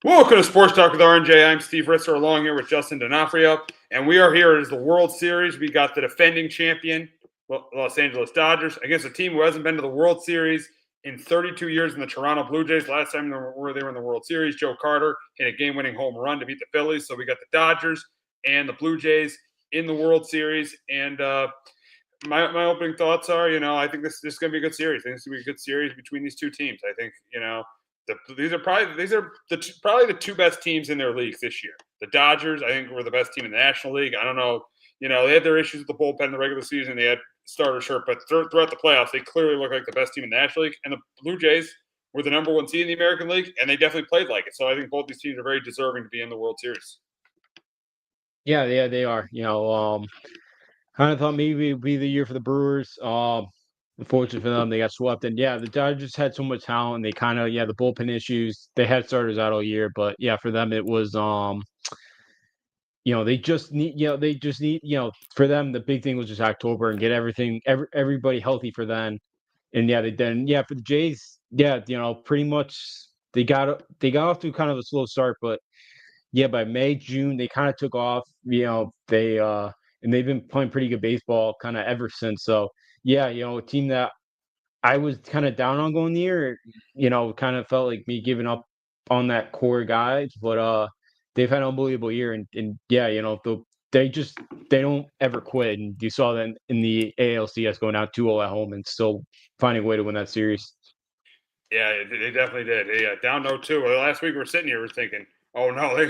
Welcome to Sports Talk with RNJ. I'm Steve Risser along here with Justin D'Onofrio, and we are here as the World Series. We got the defending champion, Los Angeles Dodgers, against a team who hasn't been to the World Series in 32 years in the Toronto Blue Jays. Last time they were in the World Series, Joe Carter hit a game-winning home run to beat the Phillies. So we got the Dodgers and the Blue Jays in the World Series. And my opening thoughts are, I think this is going to be a good series. I think this is going to be a good series between these two teams. I think, these are probably the two best teams in their leagues this year. The Dodgers, I think, were the best team in the National League. I don't know. They had their issues with the bullpen in the regular season. They had starter shirt, but throughout the playoffs, they clearly look like the best team in the National League. And the Blue Jays were the number one seed in the American League, and they definitely played like it. So I think both these teams are very deserving to be in the World Series. Yeah, they are. Kind of thought maybe it'd be the year for the Brewers. Unfortunately for them, they got swept. And yeah, the Dodgers had so much talent. They kind of the bullpen issues. They had starters out all year, but yeah, for them it was they just need for them the big thing was just October and get everybody healthy for then. And for the Jays, pretty much they got off to kind of a slow start, but yeah, by May, June, they kind of took off. And they've been playing pretty good baseball kind of ever since. So yeah, a team that I was kind of down on going the year, kind of felt like me giving up on that core guys, but they've had an unbelievable year, and yeah, they don't ever quit, and you saw that in the ALCS going out 2-0 at home and still finding a way to win that series. Yeah, they definitely did. Yeah, down 0-2. Well, last week we were sitting here, we're thinking, oh no, they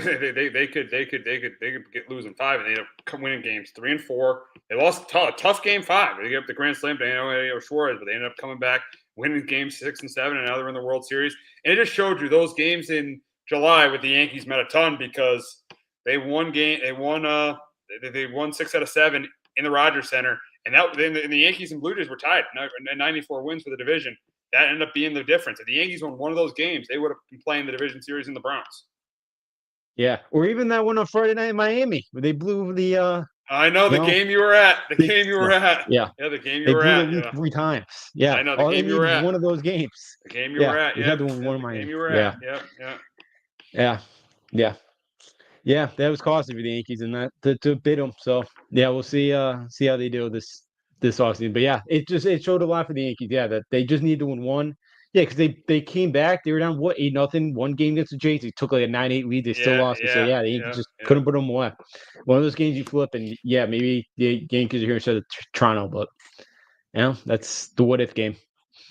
could get losing five, and they ended up winning games 3 and 4. They lost a tough game 5. They gave up the grand slam to Suarez, but they ended up coming back, winning games 6 and 7, and now they're in the World Series. And it just showed you those games in July with the Yankees meant a ton because they won game, they won 6 out of 7 in the Rogers Center, and the Yankees and Blue Jays were tied, 94 wins for the division. That ended up being the difference. If the Yankees won one of those games, they would have been playing the division series in the Browns. Yeah, or even that one on Friday night in Miami where they blew the. I know the game you were at. The game you were at. Yeah. Yeah, the game They you were blew the at. lead Yeah. 3 times. Yeah. I know the All they game you need were is at. one of those games. The game you Yeah. were at. They Yep. had to win one of The game Miami. you were at. Yeah. Yep. Yeah. Yeah. Yeah. Yeah. That was costly for the Yankees and that to bid them. So yeah, we'll see how they do this offseason. But yeah, it showed a lot for the Yankees. Yeah, that they just need to win one. Yeah, because they came back. They were down 8-0, one game against the Jays. They took like a 9-8 lead. They still Yeah. lost. So Yeah. yeah, the Yankees Yeah. just Yeah. couldn't put them away. One of those games you flip, and yeah, maybe the Yankees are here instead of Toronto. But that's the what if game.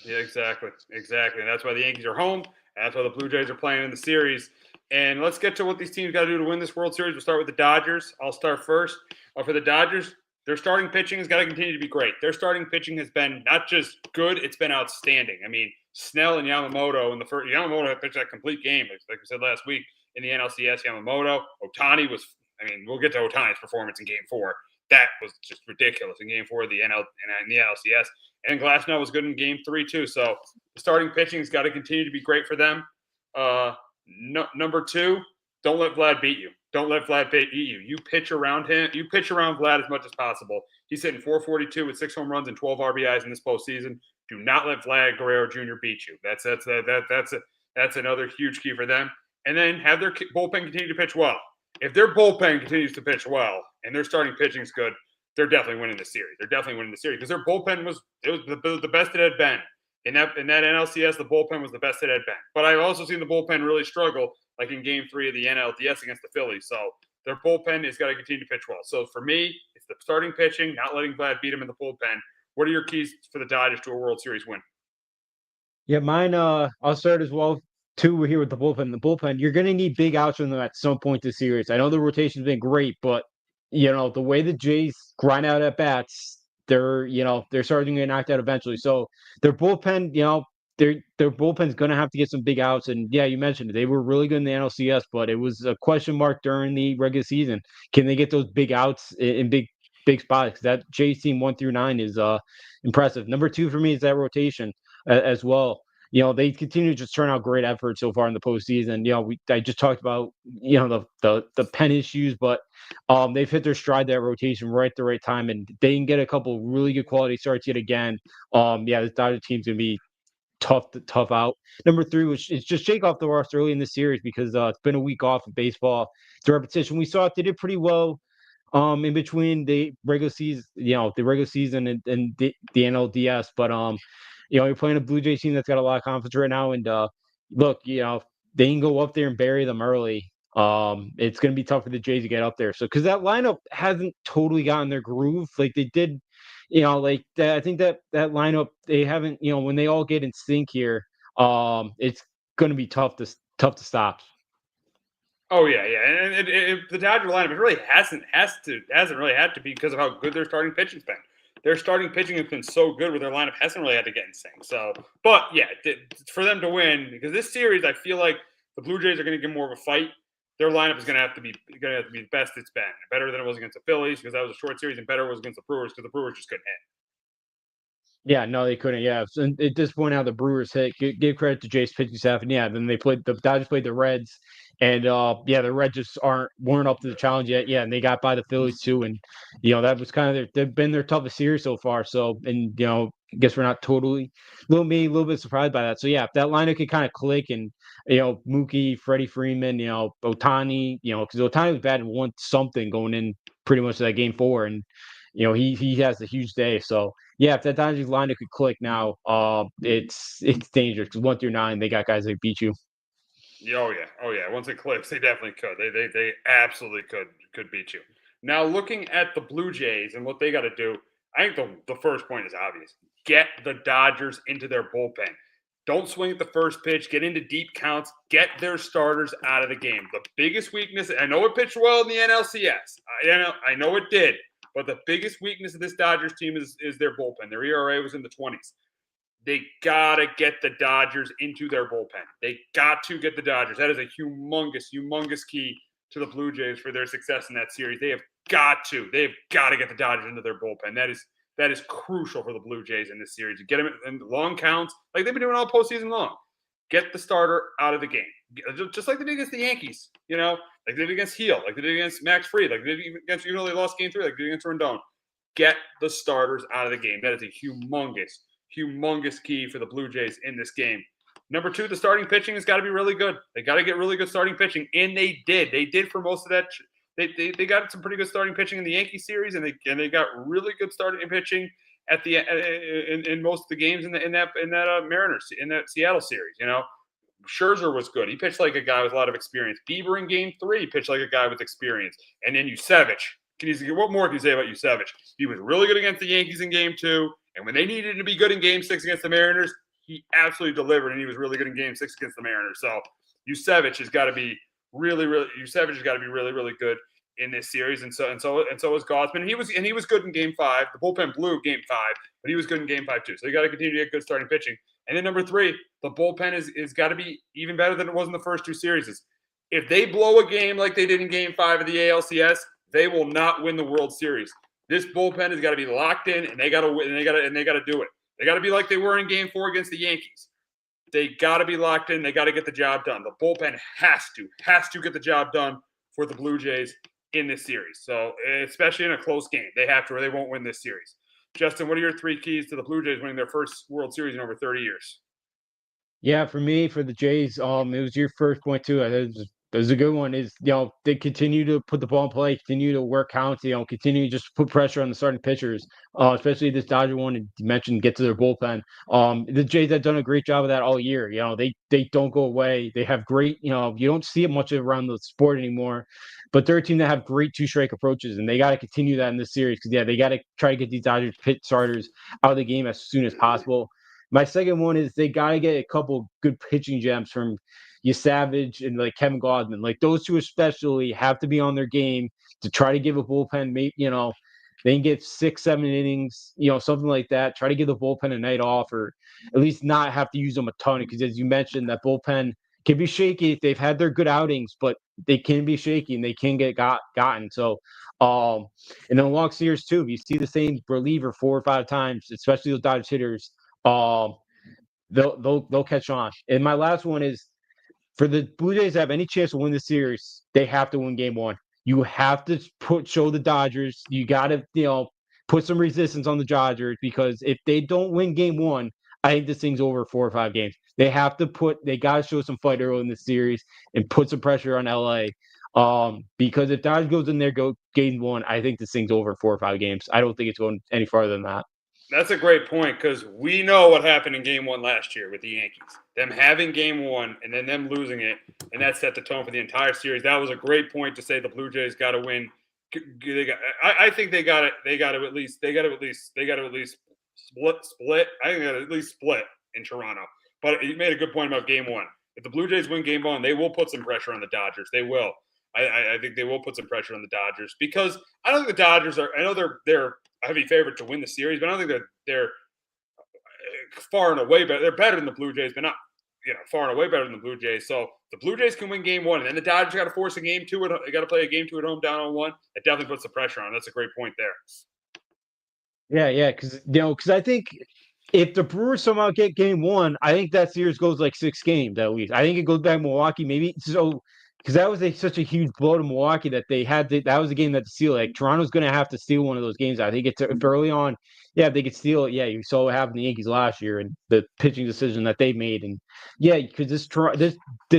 Yeah, exactly. Exactly. And that's why the Yankees are home. And that's why the Blue Jays are playing in the series. And let's get to what these teams got to do to win this World Series. We'll start with the Dodgers. I'll start first. For the Dodgers, their starting pitching has got to continue to be great. Their starting pitching has been not just good, it's been outstanding. I mean, Snell and Yamamoto in the first. Yamamoto had pitched that complete game, like we said last week in the NLCS. Yamamoto, Ohtani was. I mean, we'll get to Ohtani's performance in Game 4. That was just ridiculous in Game 4 of the NL and the NLCS. And Glasnow was good in Game 3 too. So the starting pitching's got to continue to be great for them. Number 2, don't let Vlad beat you. Don't let Vlad beat you. You pitch around him. You pitch around Vlad as much as possible. He's hitting 442 with 6 home runs and 12 RBIs in this postseason. Do not let Vlad Guerrero Jr. beat you. That's another huge key for them. And then have their bullpen continue to pitch well. If their bullpen continues to pitch well and their starting pitching is good, they're definitely winning the series. They're definitely winning the series because their bullpen was the best it had been. In that NLCS, the bullpen was the best it had been. But I've also seen the bullpen really struggle, like in Game 3 of the NLDS against the Phillies. So their bullpen has got to continue to pitch well. So for me, it's the starting pitching, not letting Vlad beat him in the bullpen. What are your keys for the Dodgers to a World Series win? Yeah, mine. I'll start as well. Two, we're here with the bullpen. The bullpen, you're going to need big outs from them at some point this series. I know the rotation's been great, but the way the Jays grind out at bats, they're starting to get knocked out eventually. So their bullpen, their bullpen's going to have to get some big outs. And yeah, you mentioned it. They were really good in the NLCS, but it was a question mark during the regular season. Can they get those big outs in big spots? That Jays team 1 through 9 is impressive. Number 2 for me is that rotation as well. They continue to just turn out great effort so far in the postseason. I just talked about the pen issues, but they've hit their stride, that rotation right at the right time, and they can get a couple really good quality starts yet again. The Dodgers team's gonna be tough out. Number three was it's just shake off the rust early in the series because it's been a week off of baseball. The repetition we saw it, they did pretty well in between the regular season, the regular season and the NLDS. But you're playing a Blue Jays team that's got a lot of confidence right now. And look, they can go up there and bury them early. It's going to be tough for the Jays to get up there. So because that lineup hasn't totally gotten their groove like they did, like that, I think that lineup they haven't, when they all get in sync here, it's going to be tough to stop. Oh yeah, yeah, and the Dodger lineup it really hasn't really had to be because of how good their starting pitching's been. Their starting pitching has been so good, where their lineup hasn't really had to get in sync. So, but yeah, for them to win because this series, I feel like the Blue Jays are going to get more of a fight. Their lineup is going to have to be the best it's been, better than it was against the Phillies because that was a short series, and better it was against the Brewers because the Brewers just couldn't hit. Yeah, no, they couldn't. Yeah, so at this point, how the Brewers hit, give credit to Jace pitching staff, and yeah, then the Dodgers played the Reds, and yeah, the Reds just weren't up to the challenge yet. Yeah, and they got by the Phillies too, and that was kind of they've been their toughest series so far. So, and I guess we're not totally a little bit surprised by that. So yeah, if that lineup could kind of click, and Mookie, Freddie Freeman, Ohtani, because Ohtani was batting one something going in pretty much to that game four, and he has a huge day. So yeah, if that Dodgers lineup could click now, it's dangerous because 1 through 9 they got guys that beat you. Oh yeah, oh yeah. Once it clicks, they definitely could. They absolutely could beat you. Now looking at the Blue Jays and what they got to do, I think the first point is obvious. Get the Dodgers into their bullpen. Don't swing at the first pitch. Get into deep counts. Get their starters out of the game. The biggest weakness, I know it pitched well in the NLCS. I know it did. But the biggest weakness of this Dodgers team is their bullpen. Their ERA was in the 20s. They got to get the Dodgers into their bullpen. They got to get the Dodgers. That is a humongous key to the Blue Jays for their success in that series. They have got to get the Dodgers into their bullpen. That is crucial for the Blue Jays in this series. You get them in long counts, like they've been doing all postseason long. Get the starter out of the game, just like they did against the Yankees. Like they did against Heel, like they did against Max Fried, like they did against, even though they lost Game 3, like they did against Rendon. Get the starters out of the game. That is a humongous key for the Blue Jays in this game. Number 2, the starting pitching has got to be really good. They got to get really good starting pitching, and they did. They did for most of that. They got some pretty good starting pitching in the Yankee series, and they got really good starting pitching at the in most of the games in that Mariners in that Seattle series. Scherzer was good. He pitched like a guy with a lot of experience. Bieber in Game 3 pitched like a guy with experience, and then Yusevich. What more can you say about Yusevich? He was really good against the Yankees in Game 2, and when they needed to be good in Game 6 against the Mariners, he absolutely delivered, and he was really good in Game 6 against the Mariners. So Yusevich has got to be really good in this series, and so is Gausman. He was good in Game 5. The bullpen blew Game 5, but he was good in Game 5 too. So you got to continue to get good starting pitching. And then number 3, the bullpen is got to be even better than it was in the first 2 series. If they blow a game like they did in Game 5 of the ALCS, they will not win the World Series. This bullpen has got to be locked in, and they got to win, and they got to do it. They got to be like they were in Game 4 against the Yankees. They got to be locked in. They got to get the job done. The bullpen has to get the job done for the Blue Jays in this series. So especially in a close game, they have to, or they won't win this series. Justin, what are your 3 keys to the Blue Jays winning their first World Series in over 30 years? Yeah, for me, for the Jays, it was your first point too. It was a good one. Is they continue to put the ball in play, continue to work counts, continue to just put pressure on the starting pitchers, especially this Dodger one. And you mentioned get to their bullpen. The Jays have done a great job of that all year. They don't go away. They have great. You don't see it much around the sport anymore, but they're a team that have great 2-strike approaches, and they got to continue that in this series because they got to try to get these Dodgers pit starters out of the game as soon as possible. My second one is they got to get a couple good pitching gems from Savage and like Kevin Gausman. Like those two especially have to be on their game to try to give a bullpen, maybe, they can get 6-7 innings, something like that. Try to give the bullpen a night off, or at least not have to use them a ton. Because as you mentioned, that bullpen can be shaky. They've had their good outings, but they can be shaky and they can get gotten. So, and then long series too. If you see the same reliever 4 or 5 times, especially those Dodgers hitters, they'll catch on. And my last one is for the Blue Jays to have any chance to win the series, they have to win Game 1. You have to show the Dodgers. You got to put some resistance on the Dodgers, because if they don't win Game 1, I think this thing's over 4 or 5 games. They got to show some fight early in the series and put some pressure on LA. Because if Dodge goes in there, game 1, I think this thing's over 4 or 5 games. I don't think it's going any farther than that. That's a great point because we know what happened in game 1 last year with the Yankees. Them having game 1 and then them losing it, and that set the tone for the entire series. That was a great point to say the Blue Jays got to win. I think they got it. They got to at least split. I think they got to at least split in Toronto. But you made a good point about game 1. If the Blue Jays win game 1, they will put some pressure on the Dodgers. They will. I think they will put some pressure on the Dodgers because I don't think the Dodgers are. I know they're a heavy favorite to win the series, but I don't think they're far and away better. They're better than the Blue Jays, but not far and away better than the Blue Jays. So the Blue Jays can win game 1, and then the Dodgers got to force a game 2. They got to play a game 2 at home, down on 1. It definitely puts the pressure on. That's a great point there. Yeah, because I think if the Brewers somehow get game 1, I think that series goes like 6 games at least. I think it goes back to Milwaukee, maybe so. Because that was such a huge blow to Milwaukee that they had that was a game that to steal. Like Toronto's going to have to steal one of those games. I think it's early on. Yeah, if they could steal it. Yeah, you saw what happened to the Yankees last year and the pitching decision that they made. And yeah, because this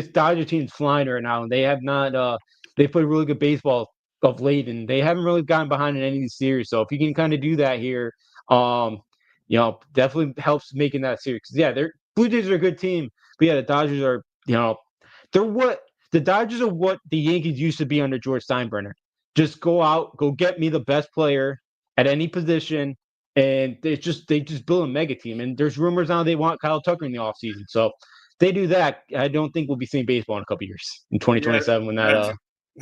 Dodger team's flying right now, and they have not. They played really good baseball of late, and they haven't really gotten behind in any of these series. So if you can kind of do that here, definitely helps making that series. 'Cause, yeah, they're Blue Jays are a good team, but yeah, the Dodgers are. They're what. The Dodgers are what the Yankees used to be under George Steinbrenner. Just go out, go get me the best player at any position, and they just build a mega team. And there's rumors now they want Kyle Tucker in the offseason. So they do that. I don't think we'll be seeing baseball in a couple years in 2027 when that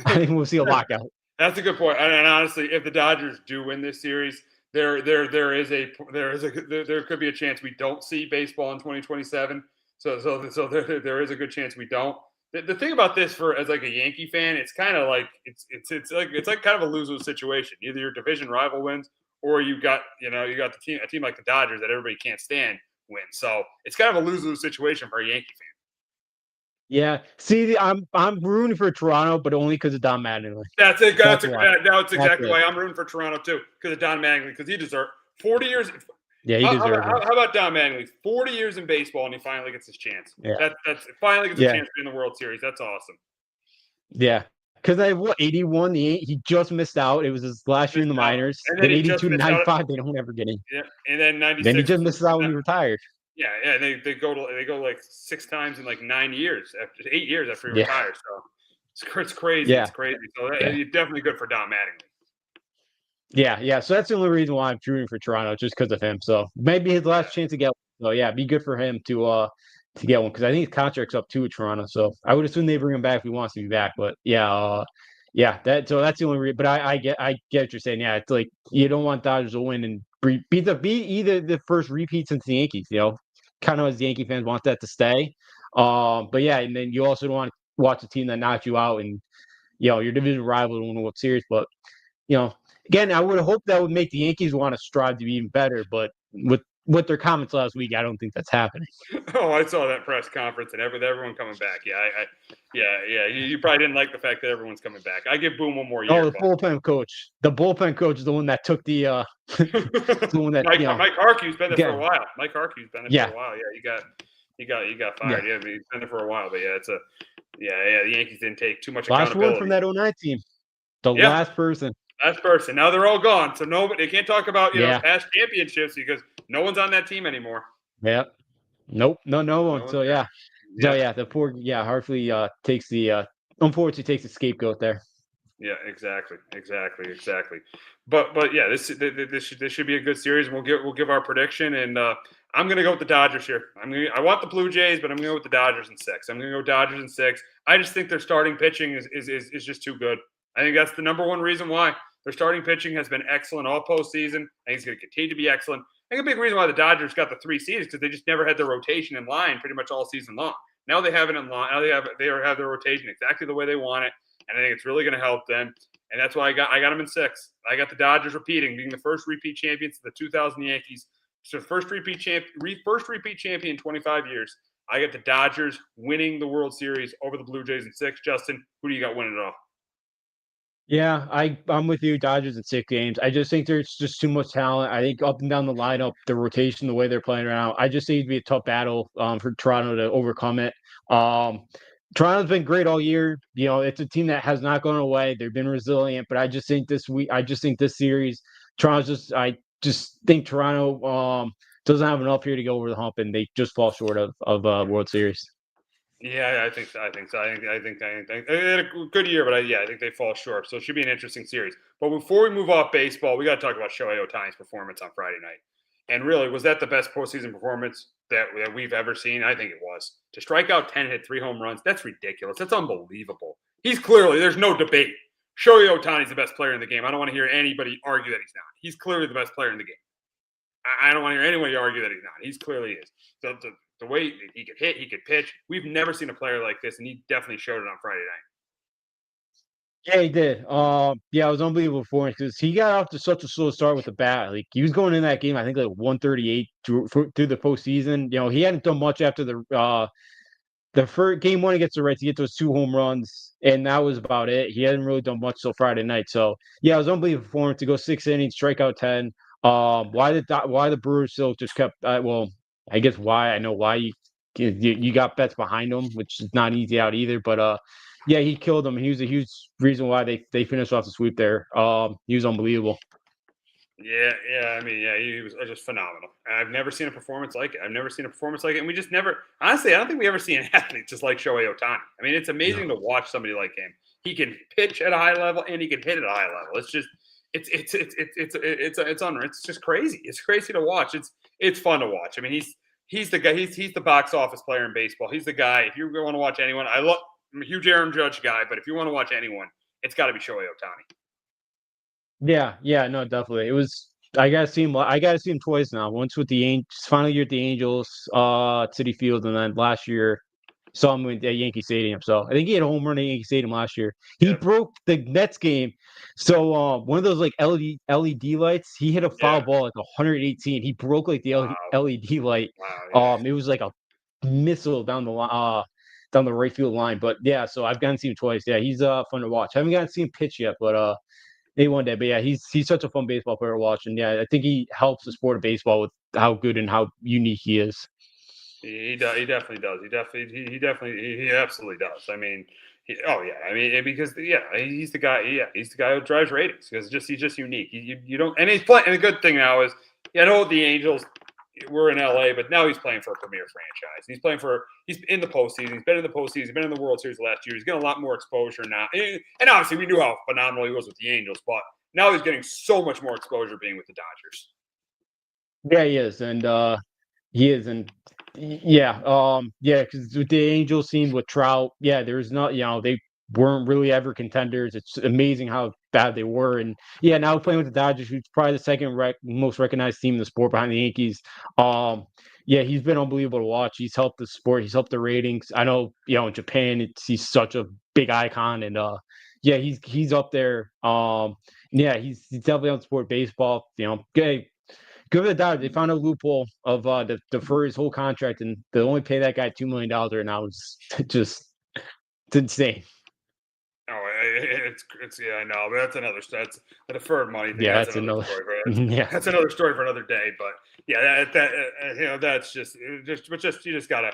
I think we'll see a lockout. That's a good point. And honestly, if the Dodgers do win this series, there could be a chance we don't see baseball in 2027. So there is a good chance we don't. The thing about this for as like a Yankee fan, it's kind of like it's like kind of a lose-lose situation. Either your division rival wins, or you got a team like the Dodgers that everybody can't stand win. So it's kind of a lose-lose situation for a Yankee fan. Yeah. See, I'm rooting for Toronto, but only because of Don Mattingly. That's it. That's exactly it. why I'm rooting for Toronto too, because of Don Mattingly, because he deserved 40 years. Yeah, he deserves it. How about Don Mattingly? 40 years in baseball, and he finally gets his chance. Yeah. That's finally gets a chance to be in the World Series. That's awesome. Yeah. Because 81, he just missed out. It was his last year in the minors. And then 82 to 95, they don't ever get in. Yeah, and then 96. Then he just missed out when he retired. Yeah, they go like 6 times in like 8 years after he retires. So it's crazy. Yeah. It's crazy. So it's definitely good for Don Mattingly. Yeah. So that's the only reason why I'm rooting for Toronto, just because of him. So maybe his last chance to get one. So yeah, be good for him to get one, because I think his contract's up too with Toronto. So I would assume they bring him back if he wants to be back. But that's the only reason. But I get what you're saying. Yeah, it's like you don't want Dodgers to win and be either the first repeat since the Yankees. Kind of as Yankee fans want that to stay. But yeah, and then you also don't want to watch a team that knocks you out and your division rival win the World Series. But again, I would hope that would make the Yankees want to strive to be even better. But with their comments last week, I don't think that's happening. Oh, I saw that press conference and everyone coming back. Yeah. You probably didn't like the fact that everyone's coming back. I give Boone one more year. Oh, the bullpen coach. The bullpen coach is the one that took the the one that Mike Harkew's been there for a while. Mike Harkew's been there for a while. Yeah, he got fired. Yeah, but he's been there for a while. But yeah, the Yankees didn't take too much accountability. Last one from that 2009 team. Last person. Last person. Now they're all gone, so they can't talk about past championships because no one's on that team anymore. Yeah. Nope. No one. So yeah. The poor Hartley unfortunately takes the scapegoat there. Yeah, exactly. But yeah, this should be a good series, and we'll give our prediction. And I'm gonna go with the Dodgers here. I want the Blue Jays, but I'm gonna go with the Dodgers in 6. I'm gonna go Dodgers in 6. I just think their starting pitching is just too good. I think that's the number one reason why. Their starting pitching has been excellent all postseason. I think it's going to continue to be excellent. I think a big reason why the Dodgers got the 3 seeds is because they just never had their rotation in line pretty much all season long. Now they have it in line. Now they have their rotation exactly the way they want it, and I think it's really going to help them. And that's why I got them in 6. I got the Dodgers repeating, being the first repeat champions of the 2000 Yankees. So first repeat champion in 25 years. I got the Dodgers winning the World Series over the Blue Jays in 6. Justin, who do you got winning it all? Yeah, I'm with you. Dodgers in 6 games. I just think there's just too much talent. I think up and down the lineup, the rotation, the way they're playing around, I just think it'd be a tough battle for Toronto to overcome it. Um, Toronto's been great all year. It's a team that has not gone away. They've been resilient, but I just think this week, I just think this series, I just think Toronto doesn't have enough here to go over the hump, and they just fall short of World Series. Yeah, I think so. I think so. I think they had a good year, but I think they fall short. So it should be an interesting series. But before we move off baseball, we got to talk about Shohei Ohtani's performance on Friday night. And really, was that the best postseason performance that we've ever seen? I think it was. To strike out 10, hit 3 home runs, that's ridiculous. That's unbelievable. There's no debate. Shohei Ohtani's the best player in the game. I don't want to hear anybody argue that he's not. He's clearly the best player in the game. I don't want to hear anybody argue that he's not. He's clearly is. The way he could hit, he could pitch. We've never seen a player like this, and he definitely showed it on Friday night. Yeah, he did. Yeah, it was unbelievable for him because he got off to such a slow start with the bat. Like he was going in that game, I think like 138 through the postseason. He hadn't done much after the first game one against the Reds. He get those 2 home runs, and that was about it. He hadn't really done much till Friday night. So yeah, it was unbelievable for him to go 6 innings, strike out 10. Why the Brewers still just kept? Well, I guess why I know why you got bets behind him, which is not easy out either. But yeah, he killed them. He was a huge reason why they finished off the sweep there. He was unbelievable. Yeah. I mean, yeah, he was just phenomenal. I've never seen a performance like it. And we just never. Honestly, I don't think we ever see an athlete just like Shohei Ohtani. I mean, it's amazing to watch somebody like him. He can pitch at a high level and he can hit at a high level. It's just, it's unreal. It's just crazy. It's crazy to watch. It's fun to watch. I mean, he's the guy. He's the box office player in baseball. He's the guy. If you want to watch anyone, I'm a huge Aaron Judge guy, but if you want to watch anyone, it's got to be Shohei Ohtani. Yeah, no, definitely. It was. I gotta see him. I gotta see him twice now. Once with the Angels, final year at the Angels, City Field, and then last year saw him at Yankee Stadium. So I think he had a home run at Yankee Stadium last year. He Yeah, broke the Nets game. So one of those like LED lights, he hit a foul yeah. ball like 118. He broke like the Wow, LED light. wow, yeah. It was like a missile down the right field line. But yeah, so I've gotten to see him twice. Yeah, he's fun to watch. I haven't gotten to see him pitch yet, but maybe one day. But yeah, he's such a fun baseball player to watch, and yeah, I think he helps the sport of baseball with how good and how unique he is. He definitely does. He absolutely does. I mean, oh yeah. I mean, because yeah, he's the guy. Yeah, he's the guy who drives ratings because he's just unique. You don't, and he's playing. And the good thing now is, I know the Angels were in LA, but now he's playing for a premier franchise. He's in the postseason. He's been in the postseason. He's been in the World Series last year. He's getting a lot more exposure now. And obviously, we knew how phenomenal he was with the Angels, but now he's getting so much more exposure being with the Dodgers. Yeah, he is, and yeah, because with the Angels scene with Trout, yeah, there's not, they weren't really ever contenders. It's amazing how bad they were, and yeah, now playing with the Dodgers, who's probably the second most recognized team in the sport behind the Yankees. Um, yeah, he's been unbelievable to watch. He's helped the sport. He's helped the ratings. I know, in Japan, he's such a big icon, and yeah, he's up there. Yeah, he's definitely on sport baseball. Good for the Dodgers. They found a loophole of the defer his whole contract, and they only pay that guy $2 million right now. It's just it's insane. Oh, it's yeah, I know, but that's the deferred money thing. Yeah, That's that's another another. story. Yeah, That's another story for another day. But yeah, that's you just gotta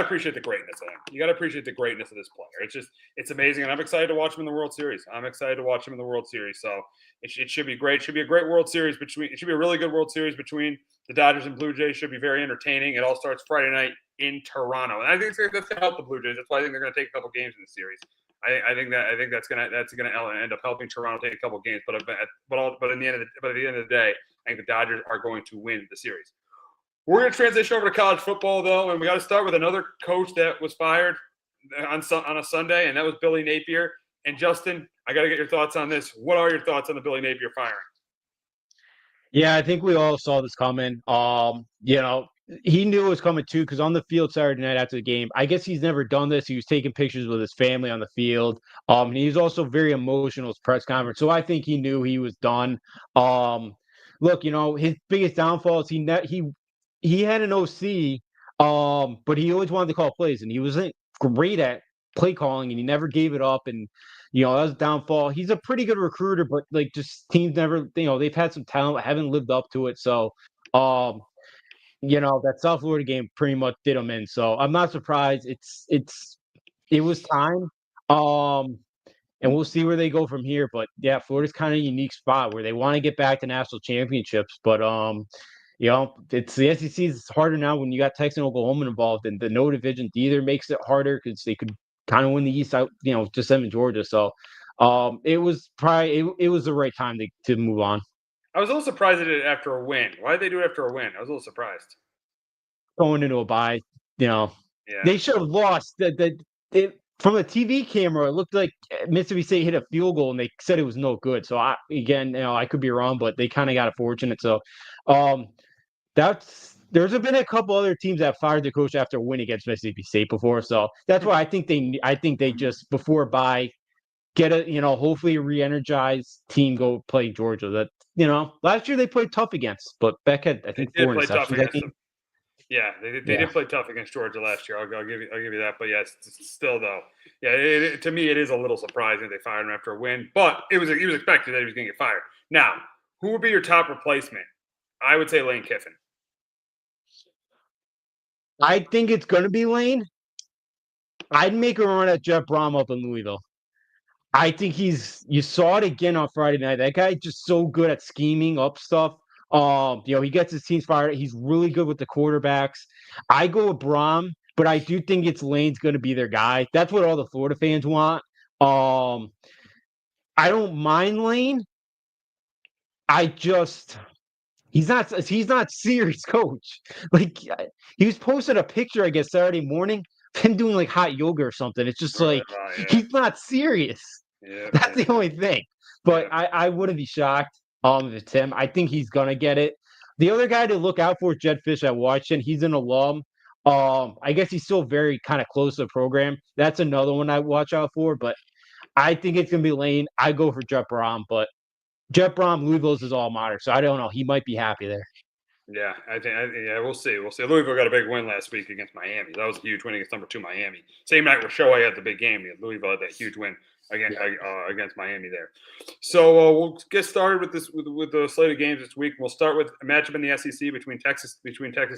appreciate the greatness of him. You gotta appreciate the greatness of this player. It's amazing, and I'm excited to watch him in the World Series. So it should be great. It should be a great World Series it should be a really good World Series between the Dodgers and Blue Jays. It should be very entertaining. It all starts Friday night in Toronto, and I think that's gonna help the Blue Jays. That's why I think they're gonna take a couple games in the series. I think that's gonna end up helping Toronto take a couple games, but at the end of the day, I think the Dodgers are going to win the series. We're going to transition over to college football though, and we got to start with another coach that was fired on a Sunday, and that was Billy Napier. And Justin, I got to get your thoughts on this. What are your thoughts on the Billy Napier firing? yeah. I think we all saw this coming. He knew it was coming too because on the field Saturday night after the game, I guess he's never done this. He was taking pictures with his family on the field. And he was also very emotional at his press conference. So I think he knew he was done. Look, his biggest downfall is he had an OC, but he always wanted to call plays, and he wasn't great at play calling, and he never gave it up. And that was a downfall. He's a pretty good recruiter, but like just teams never, they've had some talent, haven't lived up to it. So, um, that South Florida game pretty much did him in. So I'm not surprised. It was time. Um, and we'll see where they go from here. But yeah, Florida's kind of a unique spot where they want to get back to national championships. But it's the SEC is harder now when you got Texas and Oklahoma involved, and the no division either makes it harder because they could kind of win the East out, just them in Georgia. So it was probably it was the right time to move on. I was a little surprised they did it after a win. Why did they do it after a win? I was a little surprised. Going into a bye, Yeah. they should have lost. From a TV camera, it looked like Mississippi State hit a field goal, and they said it was no good. So I could be wrong, but they kind of got fortunate. So, there's been a couple other teams that fired the coach after a win against Mississippi State before. So that's why I think they just before bye get hopefully a re-energized team go play Georgia. That last year they played tough against, but Beck had I think 4 interceptions that game. Yeah, they did play tough against Georgia last year. I'll give you that. But yes, still though, yeah, to me it is a little surprising they fired him after a win. But he was expected that he was going to get fired. Now, who would be your top replacement? I would say Lane Kiffin. I think it's going to be Lane. I'd make a run at Jeff Brom up in Louisville. I think you saw it again on Friday night. That guy just so good at scheming up stuff. He gets his teams fired. He's really good with the quarterbacks. I go with Brom, but I do think Lane's going to be their guy. That's what all the Florida fans want. I don't mind Lane. He's not serious, coach. Like he was posting a picture, I guess, Saturday morning, him doing like hot yoga or something. It's just he's not serious. Yeah, that's the only thing. But yeah. I wouldn't be shocked if it's him. I think he's gonna get it. The other guy to look out for is Jed Fish at Washington. He's an alum. I guess he's still very kind of close to the program. That's another one I watch out for. But I think it's gonna be Lane. I go for Jeff Brom, but Jeff Brom, Louisville's his alma mater, so I don't know. He might be happy there. Yeah, we'll see. Louisville got a big win last week against Miami. That was a huge win against number 2 Miami. Same night where Shohei had the big game. Louisville had that huge win against Miami there. So we'll get started with this with the slate of games this week. We'll start with a matchup in the SEC between Texas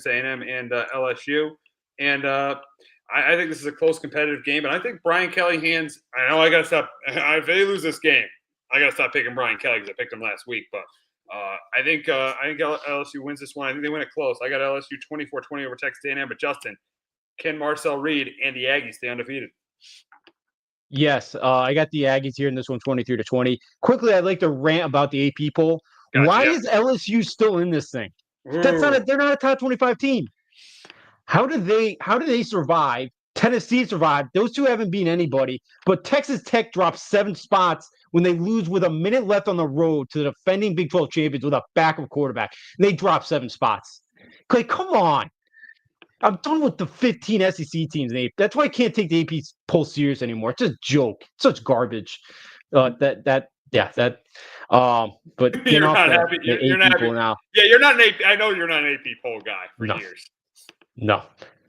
A&M and LSU. And I think this is a close competitive game. And I think Brian Kelly hands. I know I got to stop. If they lose this game, I got to stop picking Brian Kelly because I picked him last week, but. I think LSU wins this one. I think they win it close. I got LSU 24-20 over Texas A&M. But Justin, can Marcel Reed and the Aggies stay undefeated? Yes, I got the Aggies here in this one, 23-20. Quickly, I'd like to rant about the AP poll. Gotcha, Why is LSU still in this thing? They're not a top 25 team. How do they survive? Tennessee survived. Those two haven't beaten anybody. But Texas Tech dropped 7 spots when they lose with a minute left on the road to the defending Big 12 champions with a backup quarterback. And they dropped 7 spots. Like, come on. I'm done with the 15 SEC teams. That's why I can't take the AP poll serious anymore. It's a joke. It's such garbage. But you're not happy. You're not happy. Now. Yeah, you're not an AP. I know you're not an AP poll guy for years.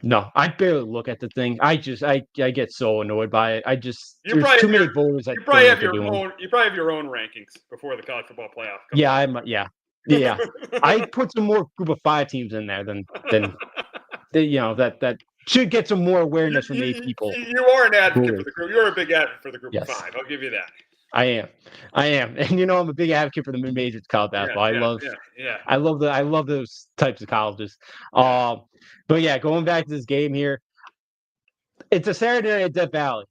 No, I barely look at the thing. I get so annoyed by it. There's too many voters. You probably have your own rankings before the college football playoff. Yeah. I put some more group of 5 teams in there than that should get some more awareness from 8 people. You are an advocate for the group. You're a big advocate for the group of 5. I'll give you that. I am, and I'm a big advocate for the mid-majors college basketball. I love those types of colleges. But yeah, going back to this game here, it's a Saturday night at Death Valley.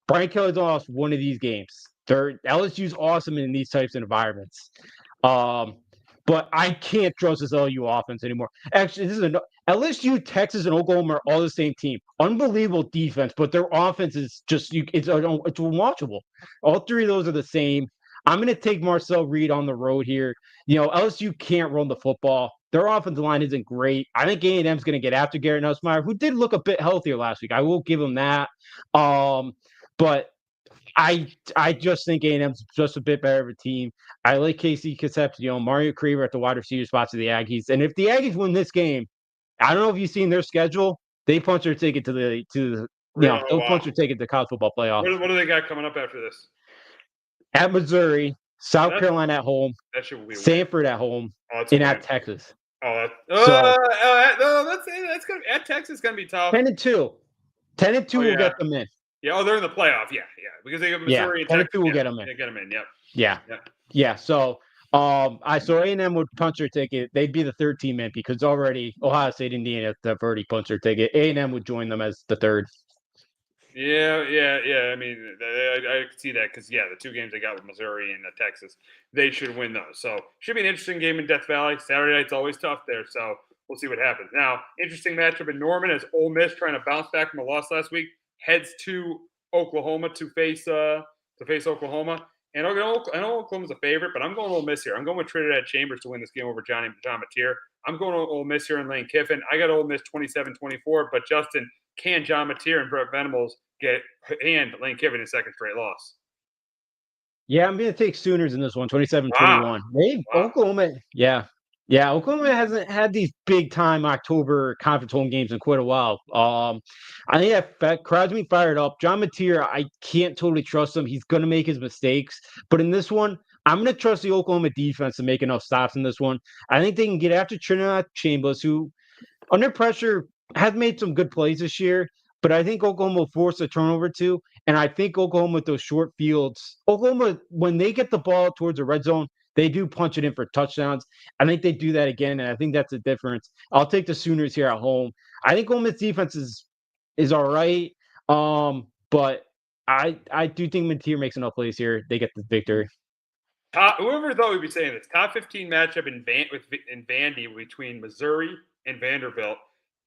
Brian Kelly's lost one of these games. LSU's awesome in these types of environments. But I can't trust this LSU offense anymore. Actually, LSU, Texas, and Oklahoma are all the same team. Unbelievable defense, but their offense is just it's unwatchable. All 3 of those are the same. I'm going to take Marcel Reed on the road here. LSU can't run the football. Their offensive line isn't great. I think A&M's going to get after Garrett Nussmeier, who did look a bit healthier last week. I will give him that. But I just think A&M's just a bit better of a team. I like Casey Concepcion, Mario Creamer at the wide receiver spots of the Aggies. And if the Aggies win this game, I don't know if you've seen their schedule. They punch their ticket to the Really? Oh, they'll wow. punch their ticket to college football playoff. What do they got coming up after this? At Missouri, South That Carolina at home, that should be a win. Sanford at home, Oh, it's a and win. at Texas. Oh, So no, that's gonna at Texas is gonna be tough. 10-2. 10-2 Oh will yeah, get them in. yeah. Oh, they're in the playoff. Yeah, yeah, because they got Yeah, Missouri and 10 and Texas. 2 will Yeah, get them in. they get them in. Yep. Yeah, Yeah. yeah. So so A&M would punch their ticket. They'd be the third team in because already Ohio State, Indiana have already punched their ticket. A&M would join them as the third. Yeah. I mean, I can see that because the two games they got with Missouri and Texas, they should win those. So should be an interesting game in Death Valley. Saturday night's always tough there, so we'll see what happens. Now, interesting matchup in Norman as Ole Miss trying to bounce back from a loss last week heads to Oklahoma to face Oklahoma. And I know Oklahoma's a favorite, but I'm going Ole Miss here. I'm going with Trinidad Chambers to win this game over John Mateer. I'm going Ole Miss here in Lane Kiffin. I got Ole Miss 27-24, but Justin, can John Mateer and Brett Venables get Lane Kiffin his second straight loss? Yeah, I'm going to take Sooners in this one, 27-21. Wow. Oklahoma, yeah. Yeah, Oklahoma hasn't had these big time October conference home games in quite a while. I think that crowd's me fired up. John Mateer, I can't totally trust him. He's going to make his mistakes. But in this one, I'm going to trust the Oklahoma defense to make enough stops in this one. I think they can get after Trinidad Chambers, who under pressure has made some good plays this year. But I think Oklahoma will force a turnover too. And I think Oklahoma with those short fields, Oklahoma, when they get the ball towards the red zone, they do punch it in for touchdowns. I think they do that again, and I think that's the difference. I'll take the Sooners here at home. I think Ole Miss defense is all right, but I do think Mateer makes enough plays here. They get the victory. Whoever thought we'd be saying this top 15 matchup in Vandy between Missouri and Vanderbilt,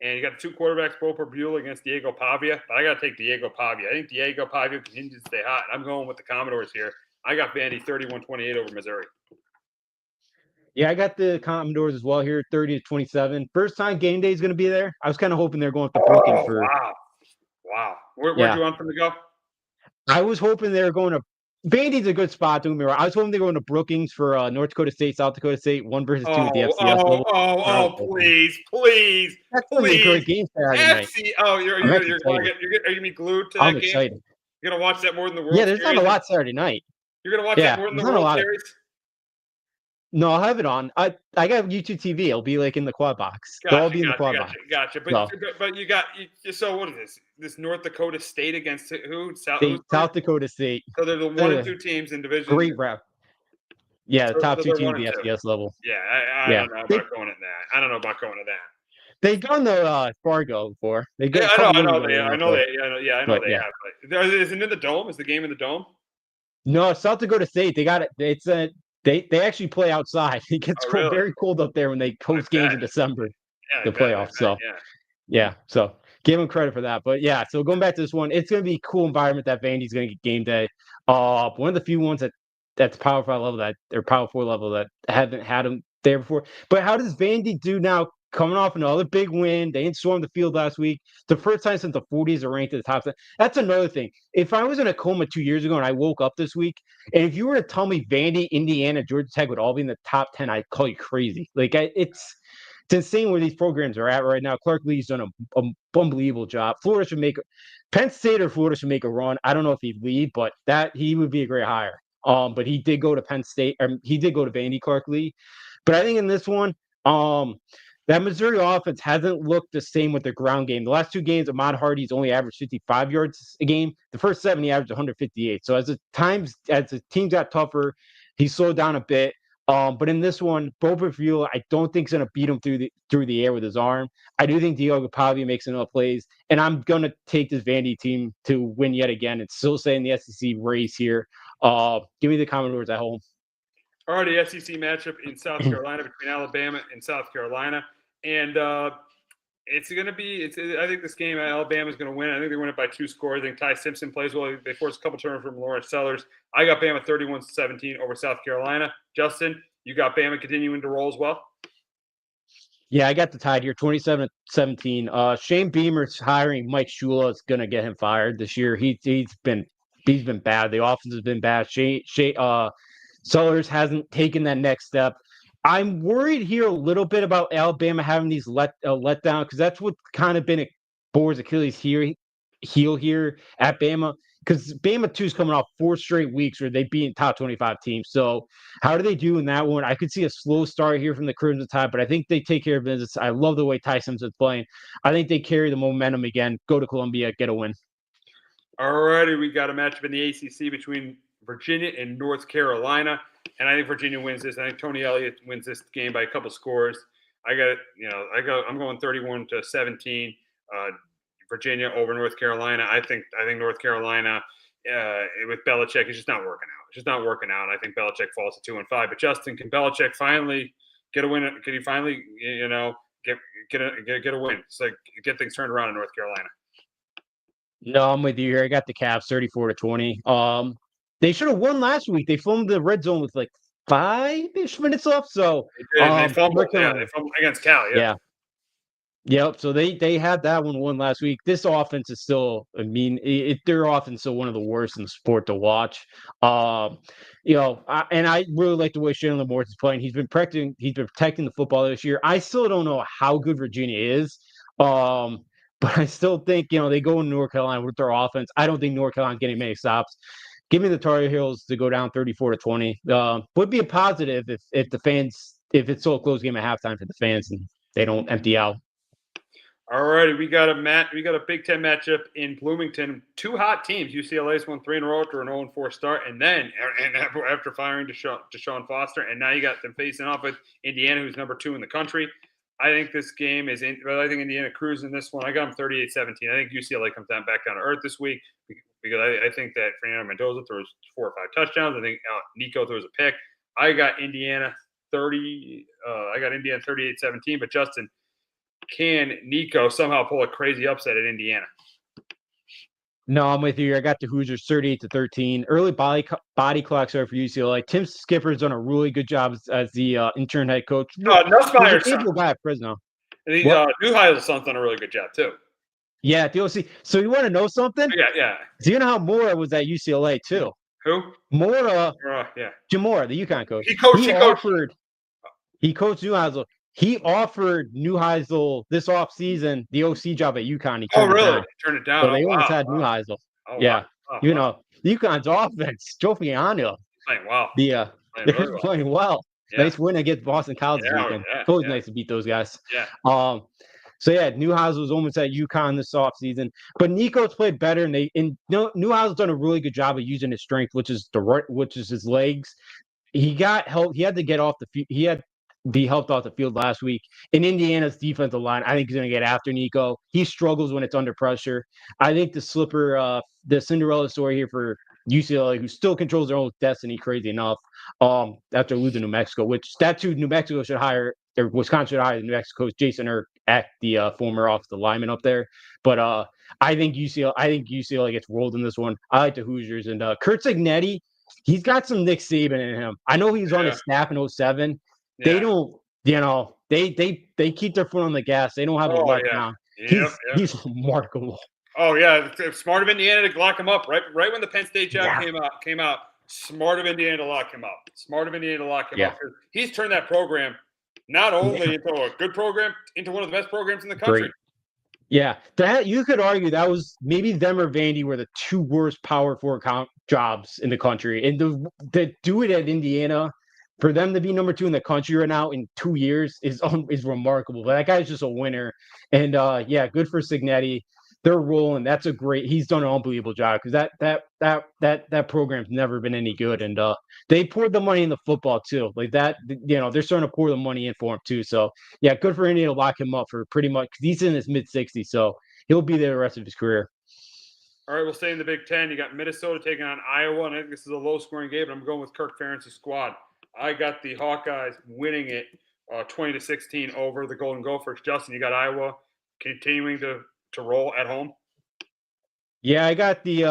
and you got the two quarterbacks, Boper Buell against Diego Pavia. But I got to take Diego Pavia. I think Diego Pavia continues to stay hot. I'm going with the Commodores here. I got Vandy 31-28 over Missouri. Yeah, I got the Commodores as well here, 30-27. First time game day is going to be there. I was kind of hoping they're going to Brookings for. Wow. Where'd you want them to go? I was hoping they were going to. Vandy's a good spot. Don't get me wrong. I was hoping they were going to Brookings for North Dakota State, South Dakota State, 1 versus 2 at the FCS level. Please. That's going to be a great game Saturday night. Oh, you're going to be glued to that I'm game? excited. You're going to watch that more than the World Series? Yeah, there's not a lot Saturday night. You're going to watch that more than the World Series? No, I'll have it on. I got YouTube TV. It'll be like in the quad box. They'll all be in the quad box. Gotcha. But you got so what is this? This North Dakota State against who? South Dakota State. So they're the 1 and 2 teams in division. Great rep. Yeah, the top 2 teams at the FCS level. Yeah, I don't know about going at that. I don't know about going to that. They've gone to Fargo before. I know they have. But is it in the Dome? Is the game in the Dome? No, South Dakota State. They got it. It's they actually play outside. It gets very cold up there when they host games in December. Yeah, the playoffs. So so give them credit for that. But yeah, so going back to this one, it's going to be a cool environment that Vandy's going to get game day. One of the few ones that's Power 5 level or Power 4 level that haven't had them there before. But how does Vandy do now? Coming off another big win, they didn't storm the field last week. The first time since the 40s are ranked at the top 10. That's another thing. If I was in a coma 2 years ago and I woke up this week, and if you were to tell me Vandy, Indiana, Georgia Tech would all be in the top 10, I'd call you crazy. Like it's insane where these programs are at right now. Clark Lee's done an unbelievable job. Penn State or Florida should make a run. I don't know if he'd lead, but he would be a great hire. But he did go to Penn State, or he did go to Vandy, Clark Lee. But I think in this one, that Missouri offense hasn't looked the same with the ground game. The last 2 games, Ahmad Hardy's only averaged 55 yards a game. The first 7, he averaged 158. So as the teams got tougher, he slowed down a bit. But in this one, Boba Buell, I don't think is going to beat him through the air with his arm. I do think Diego Pavia makes enough plays, and I'm going to take this Vandy team to win yet again. It's still saying the SEC race here. Give me the Commodores at home. Already SEC matchup in South Carolina between Alabama and South Carolina. And it's going to be – I think this game Alabama's going to win. I think they win it by 2 scores. I think Ty Simpson plays well. They force a couple turnovers from Lawrence Sellers. I got Bama 31-17 over South Carolina. Justin, you got Bama continuing to roll as well? Yeah, I got the Tide here, 27-17. Shane Beamer's hiring Mike Shula is going to get him fired this year. He's been bad. The offense has been bad. Sellers hasn't taken that next step. I'm worried here a little bit about Alabama having these letdown because that's what kind of been Boer's Achilles here. heel here at Bama because Bama 2 is coming off 4 straight weeks where they beat top 25 teams. So how do they do in that one? I could see a slow start here from the Crimson Tide, but I think they take care of business. I love the way Tyson's is playing. I think they carry the momentum again. Go to Columbia, get a win. All righty, we got a matchup in the ACC between Virginia and North Carolina, and I think Virginia wins this. I think Tony Elliott wins this game by a couple scores. I'm going 31-17. Virginia over North Carolina. I think North Carolina with Belichick is just not working out. It's just not working out. I think Belichick falls to 2-5. But Justin, can Belichick finally get a win? Can he finally get a win? It's like get things turned around in North Carolina. No, I'm with you here. I got the Cavs 34-20. They should have won last week. They filmed the red zone with like 5-ish minutes left. So they fumbled against Cal. Yeah. Yep. So they had that won last week. This offense is still, their offense is still one of the worst in the sport to watch. And I really like the way Shane Lamorth is playing. He's been protecting the football this year. I still don't know how good Virginia is. But I still think, they go in North Carolina with their offense. I don't think North Carolina getting many stops. Give me the Tar Heels to go down 34-20. Would be a positive if it's still a close game at halftime for the fans and they don't empty out. All righty, we got a Big Ten matchup in Bloomington. 2 hot teams. UCLA's won 3 in a row after an 0-4 start, and after firing Deshaun Foster, and now you got them facing off with Indiana, who's number 2 in the country. I think this game is but I think Indiana cruising in this one. I got them 38-17. I think UCLA comes back down to earth this week because I think that Fernando Mendoza throws 4 or 5 touchdowns. I think Nico throws a pick. I got Indiana 38-17. But Justin, can Nico somehow pull a crazy upset at Indiana? No, I'm with you. I got the Hoosiers 38-13. Early body clock start for UCLA. Tim Skipper's done a really good job as the intern head coach. Nussmeier's son. Guy at Fresno. Neuheisel's son's done a really good job too. Yeah, the OC. So you want to know something? Yeah. Do you know how Mora was at UCLA too? Who? Mora. Yeah. Jim Mora, the UConn coach. He coached Neuheisel. He offered Neuheisel this offseason the OC job at UConn. Really? Turned it down. So they almost had Neuheisel. Oh, yeah. Wow. UConn's offense, Joe Fiano. Playing well. They're playing well. Yeah. Nice win against Boston College this weekend. It's always nice to beat those guys. Yeah. Neuheisel was almost at UConn this offseason. But Nico's played better, and Neuheisel's done a really good job of using his strength, which is his legs. He got help. He had to get off the field. He had be helped off the field last week. In Indiana's defensive line, I think he's going to get after Nico. He struggles when it's under pressure. I think the Cinderella story here for UCLA, who still controls their own destiny, crazy enough, after losing New Mexico, which that's who New Mexico should hire, or Wisconsin should hire the New Mexico coach, Jason Eck, the former offensive lineman up there. But I think UCLA gets rolled in this one. I like the Hoosiers. And Kurt Cignetti, he's got some Nick Saban in him. I know he's on his staff in 2007. They don't, they keep their foot on the gas. They don't have a letdown. He's remarkable. Oh yeah, smart of Indiana to lock him up right when the Penn State job came out. Smart of Indiana to lock him up. Up. He's turned that program not only into a good program, into one of the best programs in the country. Great. Yeah, that you could argue that was maybe them or Vandy were the 2 worst Power 4 jobs in the country, and to do it at Indiana. For them to be number 2 in the country right now in 2 years is remarkable. But that guy's just a winner. And good for Cignetti. They're rolling. He's done an unbelievable job because that program's never been any good. And they poured the money in the football too. Like that, they're starting to pour the money in for him too. So yeah, good for Indiana to lock him up for pretty much, because he's in his mid-60s, so he'll be there the rest of his career. All right, we'll stay in the Big Ten. You got Minnesota taking on Iowa, and I think this is a low-scoring game, but I'm going with Kirk Ferentz's squad. I got the Hawkeyes winning it 20-16 over the Golden Gophers. Justin, you got Iowa continuing to roll at home? Yeah, I got the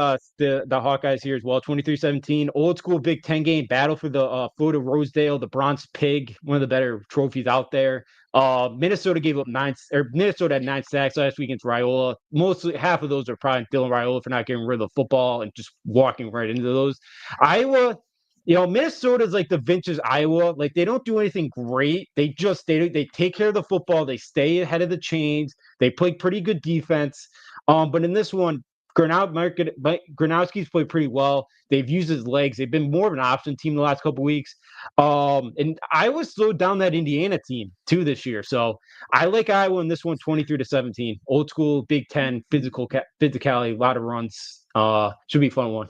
Hawkeyes here as well. 23-17, old school Big Ten game, battle for the Florida Rosedale, the Bronze Pig, one of the better trophies out there. Minnesota had 9 sacks last week against Raiola. Mostly half of those are probably Dylan Raiola for not getting rid of the football and just walking right into those. Iowa, Minnesota's like the vintage Iowa. Like, they don't do anything great. They take care of the football. They stay ahead of the chains. They play pretty good defense. But in this one, Gronowski's played pretty well. They've used his legs. They've been more of an option team the last couple weeks. And Iowa slowed down that Indiana team too this year. So I like Iowa in this one, 23-17. Old school, Big Ten, physicality, a lot of runs. Should be a fun one.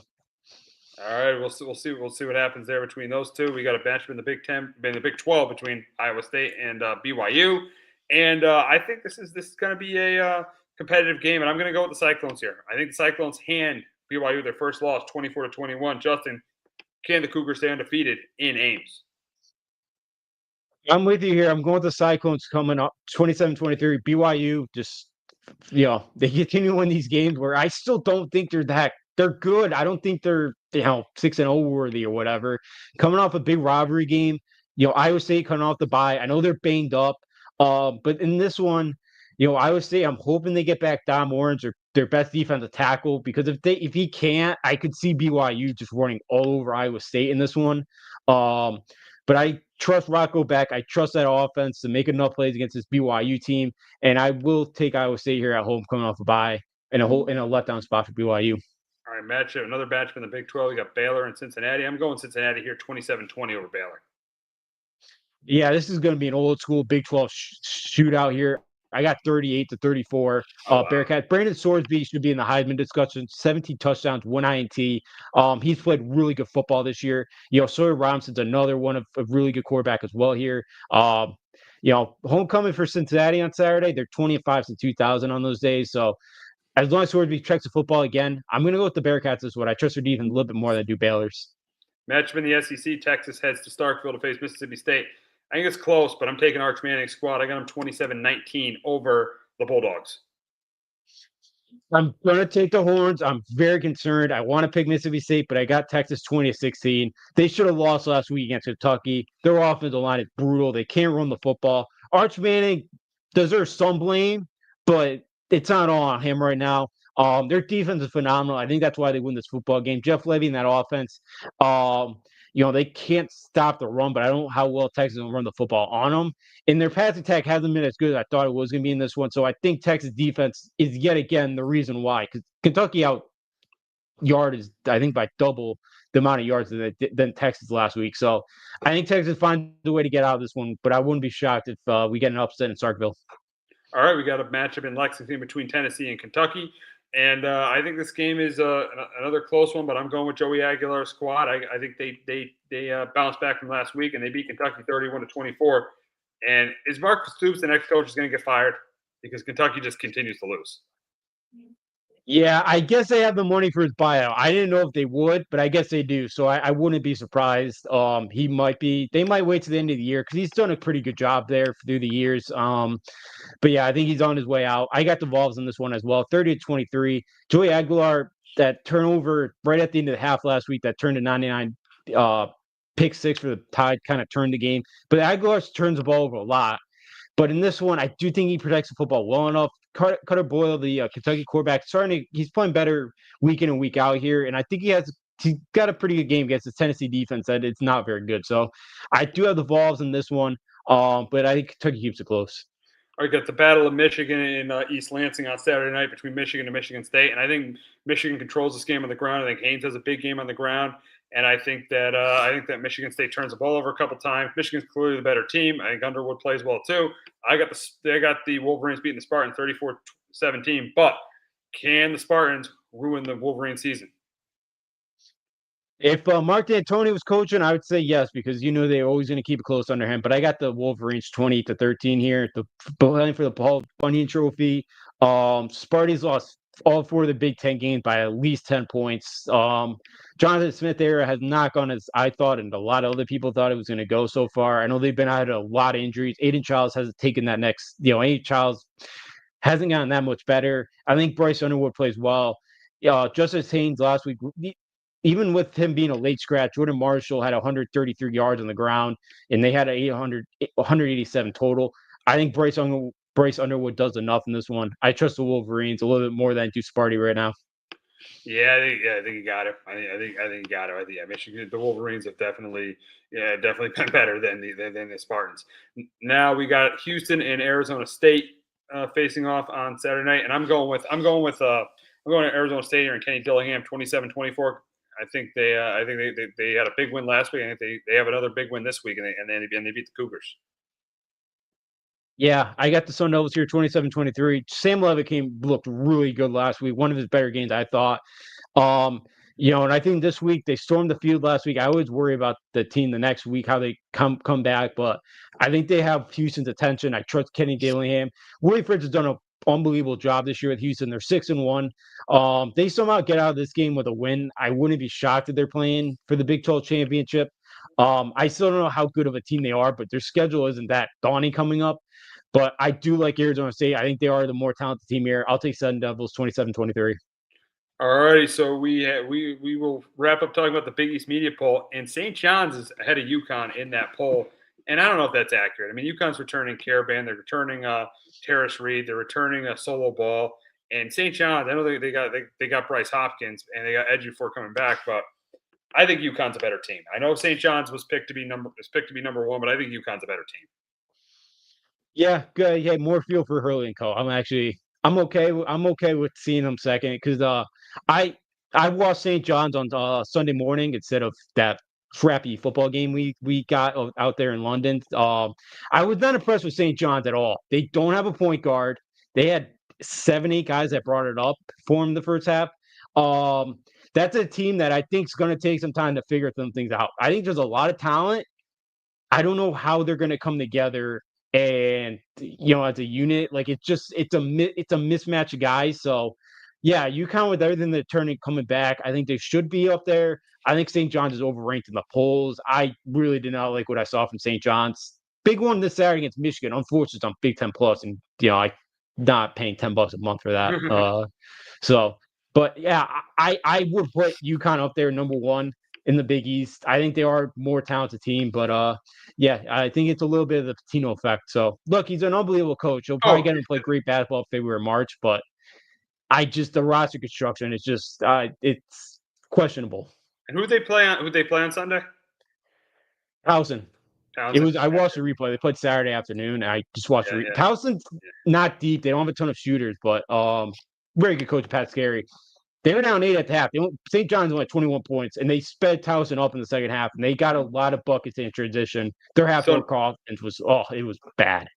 All right, we'll see what happens there between those two. We got a matchup in the Big 10, in the Big 12 between Iowa State and BYU, and I think this is going to be a competitive game, and I'm going to go with the Cyclones here. I think the Cyclones hand BYU their first loss, 24-21. Justin, can the Cougars stay undefeated in Ames? I'm with you here. I'm going with the Cyclones coming up 27-23. BYU just, they continue to win these games where I still don't think they're good. I don't think they're 6-0 worthy or whatever. Coming off a big rivalry game, Iowa State coming off the bye. I know they're banged up, but in this one, Iowa State, I'm hoping they get back Dom Orange or their best defensive tackle, because if he can't, I could see BYU just running all over Iowa State in this one. But I trust Rocco Beck. I trust that offense to make enough plays against this BYU team, and I will take Iowa State here at home coming off a bye in a letdown spot for BYU. All right, another matchup in the Big 12. We got Baylor and Cincinnati. I'm going Cincinnati here, 27-20 over Baylor. Yeah, this is going to be an old school Big 12 shootout here. I got 38-34. Wow. Bearcats. Brandon Sorsby should be in the Heisman discussion. 17 touchdowns, 1 INT. He's played really good football this year. Sawyer Robinson's another one of a really good quarterback as well here. Homecoming for Cincinnati on Saturday. They're 20-5 since 2000 on those days. So as long as Sorsby checks the football again, I'm going to go with the Bearcats this one. I trust their defense a little bit more than I do Baylor's. Matchup in the SEC. Texas heads to Starkville to face Mississippi State. I think it's close, but I'm taking Arch Manning's squad. I got them 27-19 over the Bulldogs. I'm going to take the Horns. I'm very concerned. I want to pick Mississippi State, but I got Texas 20-16. They should have lost last week against Kentucky. Their offensive line is brutal. They can't run the football. Arch Manning deserves some blame, but it's not all on him right now. Their defense is phenomenal. I think that's why they win this football game. Jeff Levy in that offense, they can't stop the run, but I don't know how well Texas will run the football on them. And their pass attack hasn't been as good as I thought it was going to be in this one. So I think Texas defense is yet again the reason why. Because Kentucky out-yarded, I think, by double the amount of yards than Texas last week. So I think Texas finds a way to get out of this one, but I wouldn't be shocked if we get an upset in Starkville. All right, we got a matchup in Lexington between Tennessee and Kentucky. And I think this game is another close one, but I'm going with Joey Aguilar's squad. I think they bounced back from last week, and they beat Kentucky 31-24. And is Mark Stoops the next coach is going to get fired because Kentucky just continues to lose? Yeah, I guess they have the money for his buyout. I didn't know if they would, but I guess they do. So I wouldn't be surprised. They might wait to the end of the year because he's done a pretty good job there through the years. But yeah, I think he's on his way out. I got the Vols in this one as well. 30-23. Joey Aguilar, that turnover right at the end of the half last week that turned to 99 pick six for the Tide, kind of turned the game. But Aguilar turns the ball over a lot. But in this one, I do think he protects the football well enough. Cutter Boyle, the Kentucky quarterback, he's playing better week in and week out here. And I think he's got a pretty good game against the Tennessee defense that it's not very good. So I do have the Vols in this one. But I think Kentucky keeps it close. All right, got the Battle of Michigan in East Lansing on Saturday night between Michigan and Michigan State. And I think Michigan controls this game on the ground. I think Haynes has a big game on the ground. And I think that Michigan State turns the ball over a couple times. Michigan's clearly the better team. I think Underwood plays well too. I got the Wolverines beating the Spartans 34-17. But can the Spartans ruin the Wolverine season? If Mark D'Antoni was coaching, I would say yes, because they're always going to keep it close under him. But I got the Wolverines 20-13 here. Playing for the Paul Bunyan Trophy. Sparty's lost all four of the Big Ten games by at least 10 points. Jonathan Smith era has not gone as I thought, and a lot of other people thought it was going to go so far. I know they've been out of a lot of injuries. Aiden Childs hasn't taken that next. Aiden Childs hasn't gotten that much better. I think Bryce Underwood plays well. Justice Haynes last week. Even with him being a late scratch, Jordan Marshall had 133 yards on the ground, and they had 187 total. I think Bryce Underwood does enough in this one. I trust the Wolverines a little bit more than I do Sparty right now. Yeah, I think you got it. I think you got it. Michigan, the Wolverines have definitely been better than the Spartans. Now we got Houston and Arizona State facing off on Saturday night, and I'm going with I'm going to Arizona State here and Kenny Dillingham, 27-24. I think they had a big win last week. I think they have another big win this week, and they beat the Cougars. Yeah, I got the Sun Devils here 27-23. Sam Levitt looked really good last week. One of his better games, I thought. And I think this week they stormed the field last week. I always worry about the team the next week, how they come back, but I think they have Houston's attention. I trust Kenny Dillingham. Willie Fritz has done an unbelievable job this year with Houston. They're 6-1. They somehow get out of this game with a win. I wouldn't be shocked if they're playing for the Big 12 championship. I still don't know how good of a team they are, but their schedule isn't that daunting coming up. But I do like Arizona State. I think they are the more talented team here. I'll take Sun Devils 27-23. All righty, so we will wrap up talking about the Big East media poll, and St. John's is ahead of UConn in that poll, and I don't know if that's accurate. I mean, UConn's returning Caravan, they're returning Terrace Reed, they're returning a Solo Ball, and St. John's. I know they got Bryce Hopkins and they got Ejiofor coming back, but I think UConn's a better team. I know St. John's was picked to be number one, but I think UConn's a better team. Yeah, good. Yeah, more feel for Hurley and Co. I'm okay. I'm okay with seeing them second because I watched St. John's on Sunday morning instead of that crappy football game we got out there in London. I was not impressed with St. John's at all. They don't have a point guard. They had 7-8 guys that brought it up for them the first half. That's a team that I think is going to take some time to figure some things out. I think there's a lot of talent. I don't know how they're going to come together and as a unit. Like it's a mismatch of guys. So yeah, UConn with everything they're coming back, I think they should be up there. I think St. John's is overranked in the polls. I really did not like what I saw from St. John's. Big one this Saturday against Michigan. Unfortunately, it's on Big Ten Plus, and I not paying $10 a month for that. But yeah, I would put UConn up there number one in the Big East. I think they are a more talented team, but yeah, I think it's a little bit of the Patino effect. So look, he's an unbelievable coach. He'll probably get him to play great basketball if they were in March, but the roster construction is just it's questionable. And who they play on Sunday? Towson. I watched the replay. They played Saturday afternoon. I just watched Towson's not deep. They don't have a ton of shooters, but very good coach, Pat Scarry. They were down 8 at the half. St. John's went 21 points, and they sped Towson up in the second half, and they got a lot of buckets in transition. Their half-court offense was bad.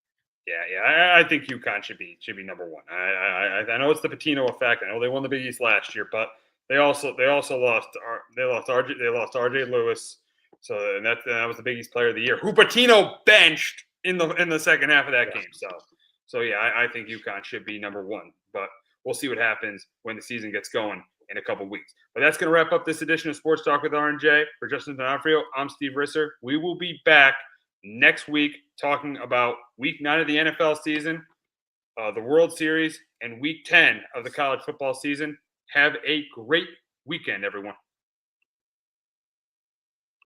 Yeah. I think UConn should be number one. I know it's the Patino effect. I know they won the Big East last year, but they also lost RJ Lewis. So and that was the Big East Player of the Year, who Patino benched in the second half of that game. So yeah, I think UConn should be number one, but we'll see what happens when the season gets going in a couple weeks. But that's going to wrap up this edition of Sports Talk with RNJ. For Justin D'Onofrio, I'm Steve Risser. We will be back next week talking about Week 9 of the NFL season, the World Series, and Week 10 of the college football season. Have a great weekend, everyone.